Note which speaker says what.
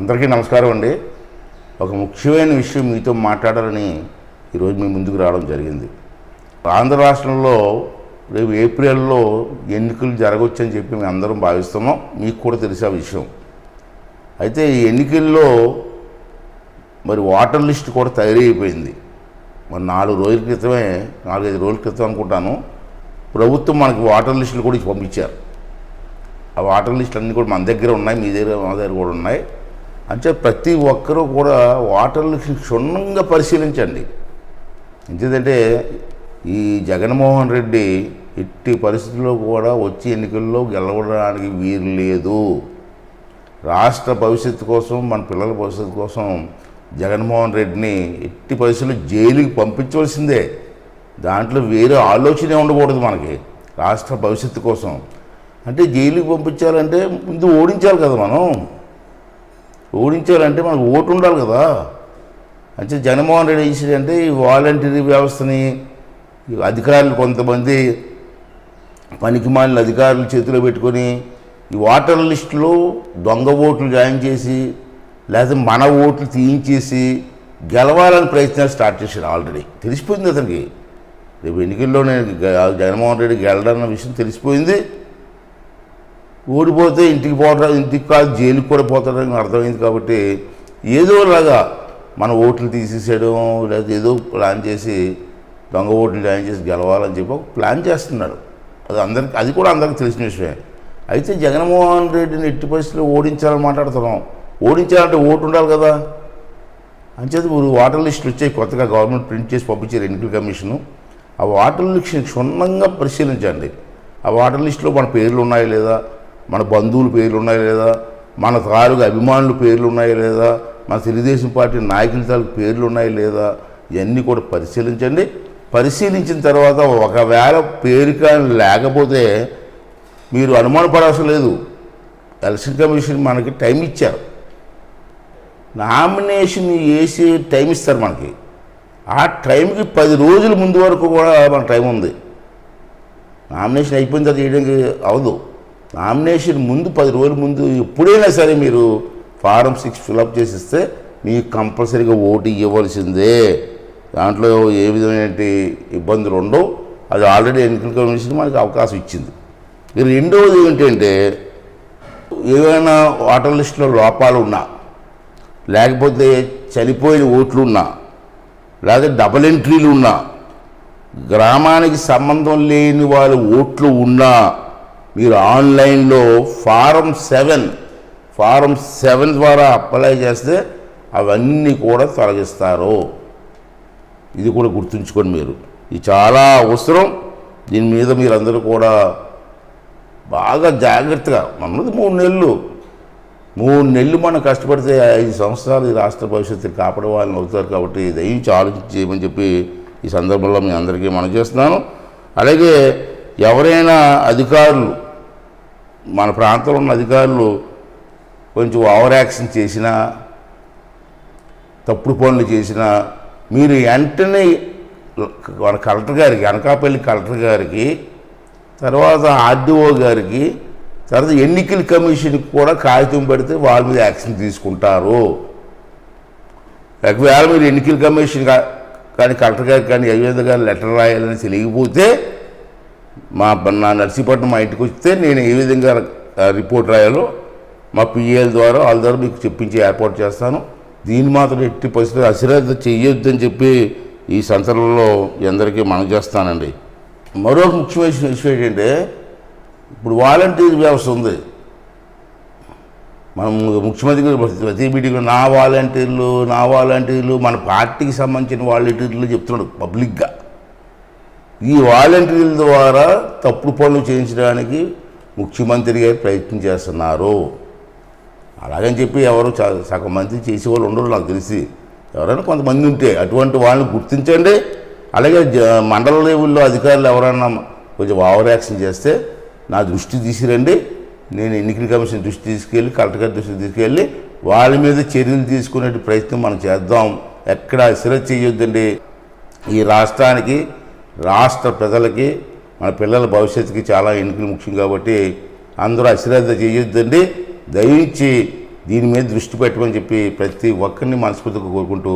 Speaker 1: అందరికీ నమస్కారం అండి. ఒక ముఖ్యమైన విషయం మీతో మాట్లాడాలని ఈరోజు మీ ముందుకు రావడం జరిగింది. ఆంధ్ర రాష్ట్రంలో రేపు ఏప్రిల్లో ఎన్నికలు జరగవచ్చని చెప్పి మేము అందరం భావిస్తున్నాం. మీకు కూడా తెలిసే విషయం. అయితే ఈ ఎన్నికల్లో మరి ఓటర్ లిస్ట్ కూడా తయారైపోయింది. మరి 4 రోజుల క్రితమే 4-5 రోజుల క్రితం అనుకుంటాను ప్రభుత్వం మనకి ఓటర్ లిస్టులు కూడా పంపించారు. ఆ వాటర్ లిస్టులు అన్నీ కూడా మన దగ్గర ఉన్నాయి, మీ దగ్గర మా దగ్గర కూడా ఉన్నాయి. అంటే ప్రతి ఒక్కరూ కూడా వాటర్ లిస్టుని క్షుణ్ణంగా పరిశీలించండి. ఎందుకంటే ఈ జగన్మోహన్ రెడ్డి ఎట్టి పరిస్థితుల్లో కూడా వచ్చే ఎన్నికల్లో గెలవడానికి వీలు లేదు. రాష్ట్ర భవిష్యత్తు కోసం, మన పిల్లల భవిష్యత్తు కోసం జగన్మోహన్ రెడ్డిని ఎట్టి పరిస్థితుల్లో జైలుకి పంపించవలసిందే. దాంట్లో వేరే ఆలోచనే ఉండకూడదు. మనకి రాష్ట్ర భవిష్యత్తు కోసం అంటే జైలుకి పంపించాలంటే ముందు ఓడించాలి కదా. మనం ఓడించాలంటే మనకు ఓటు ఉండాలి కదా. అంటే జగన్మోహన్ రెడ్డి చేసేదంటే ఈ వాలంటీరీ వ్యవస్థని అధికారులు కొంతమంది పనికిమాలిన అధికారులు చేతిలో పెట్టుకొని ఈ ఓటర్ లిస్టులో దొంగ ఓట్లు జాయిన్ చేసి లేకపోతే మన ఓట్లు తీయించేసి గెలవాలని ప్రయత్నాలు స్టార్ట్ చేశారు. ఆల్రెడీ తెలిసిపోయింది అతనికి. రేపు ఎన్నికల్లో నేను జగన్మోహన్ రెడ్డి గెలడన్న విషయం తెలిసిపోయింది. ఓడిపోతే ఇంటికి కాదు జైలుకి కూడా పోతాడని అర్థమైంది. కాబట్టి ఏదోలాగా మన ఓట్లు తీసేసేయడం లేదా ఏదో ప్లాన్ చేసి దొంగ ఓట్లు జాయిన్ చేసి గెలవాలని చెప్పి ఒక ప్లాన్ చేస్తున్నాడు. అది కూడా అందరికీ తెలిసిన విషయమే. అయితే జగన్మోహన్ రెడ్డిని ఎట్టి పరిస్థితుల్లో ఓడించాలని మాట్లాడుతున్నాం. ఓడించాలంటే ఓటు ఉండాలి కదా. అంచేది వాటర్ లిస్టులు వచ్చాయి, కొత్తగా గవర్నమెంట్ ప్రింట్ చేసి పంపించారు ఎన్నికల కమిషను. ఆ వాటర్ లిస్టుని క్షుణ్ణంగా పరిశీలించండి. ఆ వాటర్ లిస్టులో మన పేర్లు ఉన్నాయా లేదా, మన బంధువుల పేర్లు ఉన్నాయా లేదా, మన తాలూకు అభిమానుల పేర్లు ఉన్నాయా లేదా, మన తెలుగుదేశం పార్టీ నాయకుల తాలూకు పేర్లు ఉన్నాయా లేదా, ఇవన్నీ కూడా పరిశీలించండి. పరిశీలించిన తర్వాత ఒకవేళ పేరు కానీ లేకపోతే మీరు అనుమానపడవలసిన లేదు. ఎలక్షన్ కమిషన్ మనకి టైం ఇచ్చారు. నామినేషన్ వేసి టైం ఇస్తారు మనకి. ఆ టైంకి 10 రోజుల ముందు వరకు కూడా మన టైం ఉంది. నామినేషన్ అయిపోయిన తర్వాత చేయడానికి అవదు. నామినేషన్ ముందు 10 రోజుల ముందు ఎప్పుడైనా సరే మీరు ఫారం 6 ఫిలప్ చేసిస్తే మీకు కంపల్సరీగా ఓటు ఇవ్వవలసిందే. దాంట్లో ఏ విధమైన ఇబ్బందులు ఉండవు. అది ఆల్రెడీ ఎన్నికల కమిషన్ మనకి అవకాశం ఇచ్చింది. ఇక రెండవది ఏంటంటే ఏవైనా ఓటర్ లిస్టులో లోపాలు ఉన్నా, లేకపోతే చనిపోయిన ఓట్లు ఉన్నా, లేకపోతే డబుల్ ఎంట్రీలు ఉన్నా, గ్రామానికి సంబంధం లేని వాళ్ళ ఓట్లు ఉన్నా మీరు ఆన్లైన్లో ఫారం 7 ద్వారా అప్లై చేస్తే అవన్నీ కూడా తొలగిస్తారు. ఇది కూడా గుర్తుంచుకోండి మీరు. ఇది చాలా అవసరం. దీని మీద మీరందరూ కూడా బాగా జాగ్రత్తగా, మనది 3 నెలలు మనం కష్టపడితే 5 సంవత్సరాలు ఈ రాష్ట్ర భవిష్యత్తుని కాపాడే వాళ్ళని అవుతారు. కాబట్టి దయించి ఆలోచించి చేయమని చెప్పి ఈ సందర్భంలో మీ అందరికీ మనం చేస్తున్నాను. అలాగే ఎవరైనా అధికారులు, మన ప్రాంతంలో ఉన్న అధికారులు కొంచెం ఓవర్ యాక్షన్ చేసినా, తప్పుడు పనులు చేసినా మీరు వెంటనే మన కలెక్టర్ గారికి, అనకాపల్లి కలెక్టర్ గారికి, తర్వాత ఆర్డీఓ గారికి, తర్వాత ఎన్నికల కమిషన్కి కూడా కాగితం పెడితే వాళ్ళ మీద యాక్షన్ తీసుకుంటారు. ఒకవేళ మీరు ఎన్నికల కమిషన్ కానీ కలెక్టర్ గారికి కానీ అయ్యేది కానీ లెటర్ రాయాలని తెలియకపోతే నా నర్సీపట్నం మా ఇంటికి వస్తే నేను ఏ విధంగా రిపోర్ట్ రాయాలో మా పిఏల ద్వారా వాళ్ళ ద్వారా మీకు చెప్పించి ఏర్పాటు చేస్తాను. దీన్ని మాత్రం ఎట్టి పరిస్థితుల్లో అశ్రద్ధ చెయ్యొద్దని చెప్పి ఈ సందర్భంలో అందరికీ మనం చేస్తానండి. మరొక ముఖ్యమైన విషయం ఏంటంటే ఇప్పుడు వాలంటీర్ వ్యవస్థ ఉంది. మనం ముఖ్యమంత్రి గారు ప్రతి మీటింగ్లో నా వాలంటీర్లు మన పార్టీకి సంబంధించిన వాలంటీర్లు చెప్తున్నాడు పబ్లిక్గా. ఈ వాలంటీర్ల ద్వారా తప్పుడు పనులు చేయించడానికి ముఖ్యమంత్రి గారు ప్రయత్నం చేస్తున్నారు. అలాగని చెప్పి ఎవరు సగం మంది చేసేవాళ్ళు ఉండరు నాకు తెలిసి. ఎవరైనా కొంతమంది ఉంటే అటువంటి వాళ్ళని గుర్తించండి. అలాగే మండల లెవెల్లో అధికారులు ఎవరైనా కొంచెం ఓవర్ యాక్షన్ చేస్తే నా దృష్టి తీసుకురండి. నేను ఎన్నికల కమిషన్ దృష్టి తీసుకెళ్ళి, కలెక్టర్ గారి దృష్టి తీసుకెళ్ళి వాళ్ళ మీద చర్యలు తీసుకునే ప్రయత్నం మనం చేద్దాం. ఎక్కడ అశ్రద్ధ చేయొద్దండి. ఈ రాష్ట్రానికి, రాష్ట్ర ప్రజలకి, మన పిల్లల భవిష్యత్తుకి చాలా ఎన్నికలు ముఖ్యం. కాబట్టి అందరూ అశ్రద్ధ చేయొద్దండి. దయించి దీని మీద దృష్టి పెట్టమని చెప్పి ప్రతి ఒక్కరిని మనస్ఫూర్తిగా కోరుకుంటూ